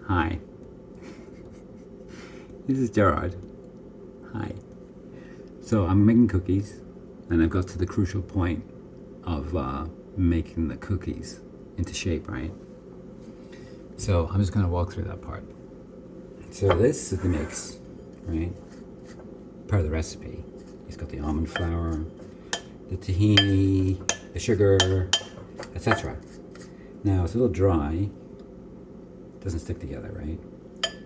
Hi. This is Gerard. Hi. So I'm making cookies, and I've got to the crucial point of making the cookies into shape, right? So I'm just going to walk through that part. So this is the mix, right? Part of the recipe. It's got the almond flour, the tahini, the sugar, etc. Now it's a little dry. Doesn't stick together, right?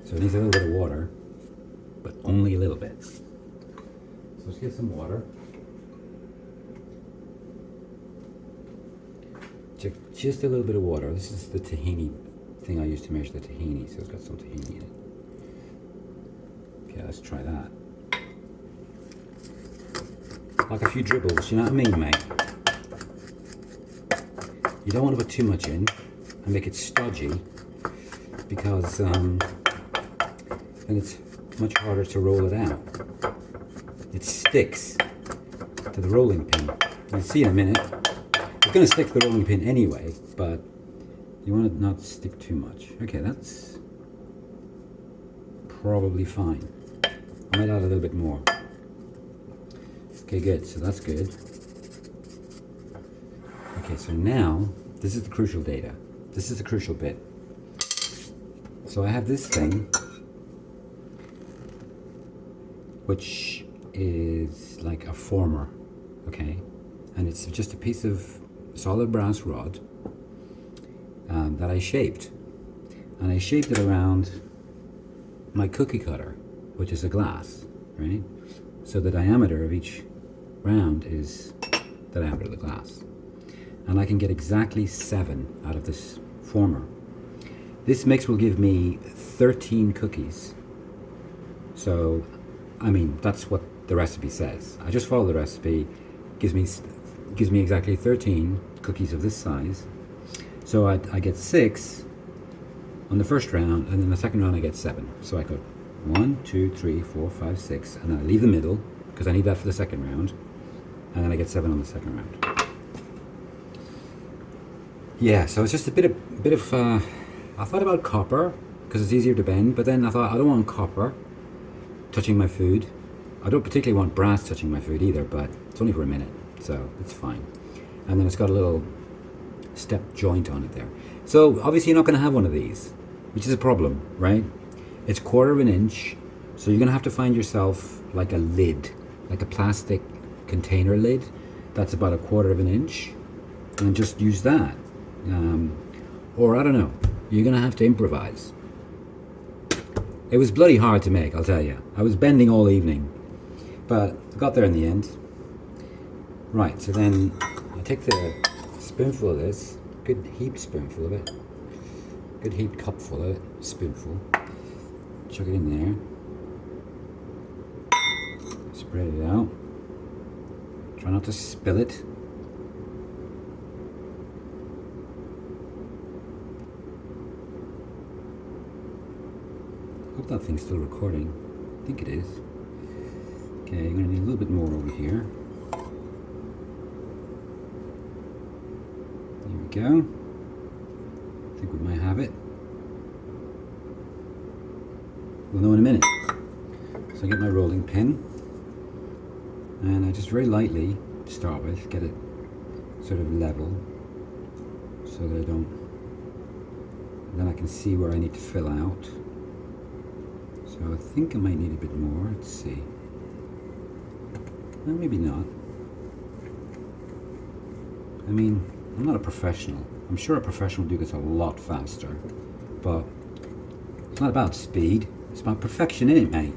So it needs a little bit of water, but only a little bit. So let's get some water. Just a little bit of water. This is the tahini thing I used to measure the tahini, so it's got some tahini in it. Okay, let's try that. Like a few dribbles, you know what I mean, mate? You don't want to put too much in and make it stodgy, because then it's much harder to roll it out. It sticks to the rolling pin. You'll see in a minute. It's going to stick to the rolling pin anyway, but you want it not to stick too much. Okay, that's probably fine. I might add a little bit more. Okay, good. So that's good. Okay, so now this is the crucial data. This is the crucial bit. So I have this thing, which is like a former, okay? And it's just a piece of solid brass rod that I shaped. And I shaped it around my cookie cutter, which is a glass, right? So the diameter of each round is the diameter of the glass. And I can get exactly 7 out of this former. This mix will give me 13 cookies. So, I mean, that's what the recipe says. I just follow the recipe, gives me exactly 13 cookies of this size. So I get 6 on the first round, and then the second round I get 7. So I go 1, 2, 3, 4, 5, 6, and then I leave the middle because I need that for the second round, and then I get 7 on the second round. Yeah, so it's just a bit of I thought about copper because it's easier to bend, but then I thought I don't want copper touching my food. I don't particularly want brass touching my food either, but it's only for a minute, so it's fine. And then it's got a little step joint on it there. So obviously you're not going to have one of these, which is a problem, right? It's 1/4 of an inch, so you're going to have to find yourself like a lid, like a plastic container lid that's about 1/4 of an inch, and just use that. Or I don't know, you're going to have to improvise. It was bloody hard to make, I'll tell you. I was bending all evening, but I got there in the end. Right, so then I take the spoonful of this, good heaped spoonful of it, good heaped cupful of it, spoonful, chuck it in there, spread it out, try not to spill it. Hope that thing's still recording. I think it is. Okay, I'm gonna need a little bit more over here. There we go. I think we might have it. We'll know in a minute. So I get my rolling pin, and I just very lightly, to start with, get it sort of level, so that I don't, then I can see where I need to fill out. So I think I might need a bit more. Let's see. Well, maybe not. I mean, I'm not a professional. I'm sure a professional will do this a lot faster. But it's not about speed. It's about perfection, isn't it, mate?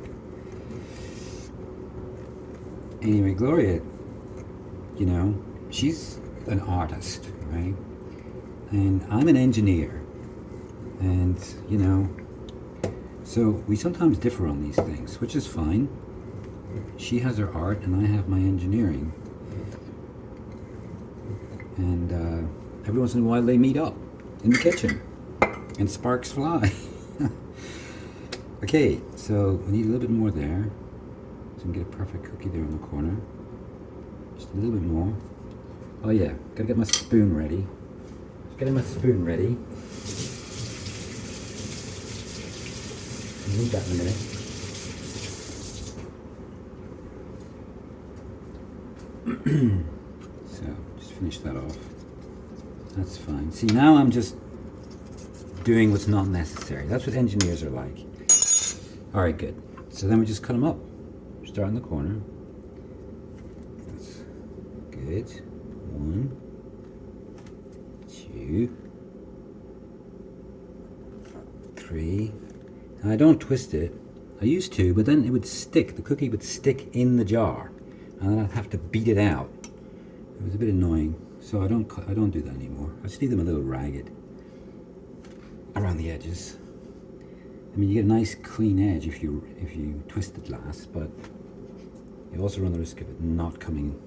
Anyway, Gloria, you know, she's an artist, right? And I'm an engineer. And, you know, so we sometimes differ on these things, which is fine. She has her art and I have my engineering. And every once in a while they meet up in the kitchen and sparks fly. Okay, so we need a little bit more there. So we can get a perfect cookie there in the corner. Just a little bit more. Oh yeah, gotta get my spoon ready. Just getting my spoon ready. I'll need that in a minute. So, just finish that off. That's fine. See, now I'm just doing what's not necessary. That's what engineers are like. All right, good. So then we just cut them up. Start in the corner. That's good. 1, 2, 3. Now I don't twist it. I used to, but then it would stick. The cookie would stick in the jar, and then I'd have to beat it out. It was a bit annoying, so I don't do that anymore. I just leave them a little ragged around the edges. I mean, you get a nice clean edge if you twist the glass, but you also run the risk of it not coming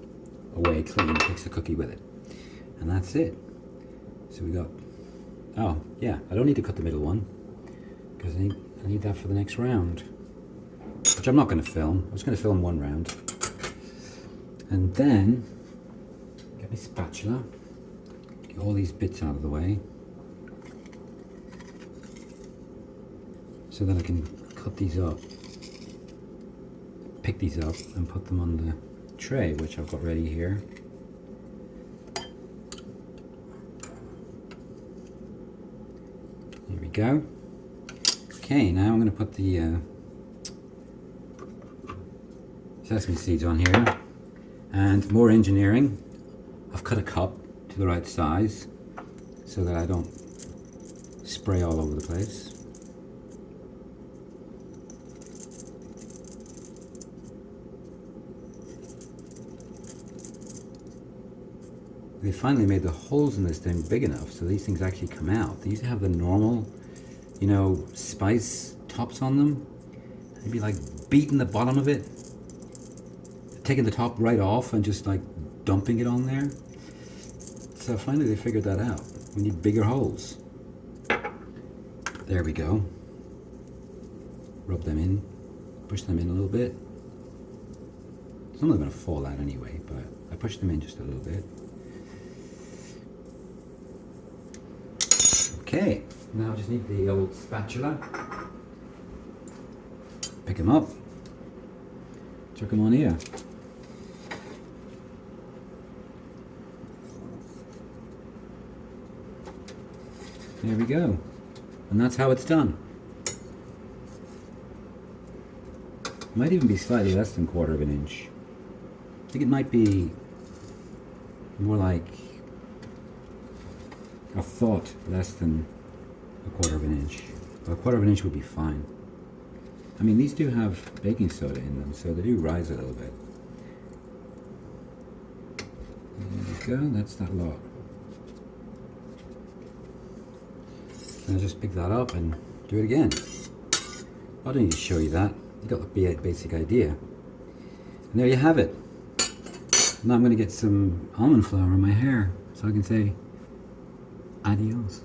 away clean. It takes the cookie with it, and that's it. So we got. Oh yeah, I don't need to cut the middle one because I need that for the next round, which I'm not going to film. I'm just going to film one round, and then get my spatula, get all these bits out of the way, so that I can cut these up, pick these up and put them on the tray, which I've got ready here. Here we go. Okay, now I'm going to put the sesame seeds on here, and more engineering. I've cut a cup to the right size so that I don't spray all over the place. They finally made the holes in this thing big enough so these things actually come out. They used to have the normal, you know, spice tops on them. They'd be like beating the bottom of it, taking the top right off and just like dumping it on there. So finally they figured that out. We need bigger holes. There we go. Rub them in, push them in a little bit. Some of them are going to fall out anyway, but I push them in just a little bit. Okay, now I just need the old spatula. Pick them up, chuck them on here. There we go, and that's how it's done. Might even be slightly less than 1/4 of an inch. I think it might be more like a thought less than 1/4 of an inch. Well, 1/4 of an inch would be fine. I mean, these do have baking soda in them, so they do rise a little bit. There we go, that's that lot. Now just pick that up and do it again. I don't need to show you that. You got the basic idea. And there you have it. Now I'm going to get some almond flour in my hair so I can say adios.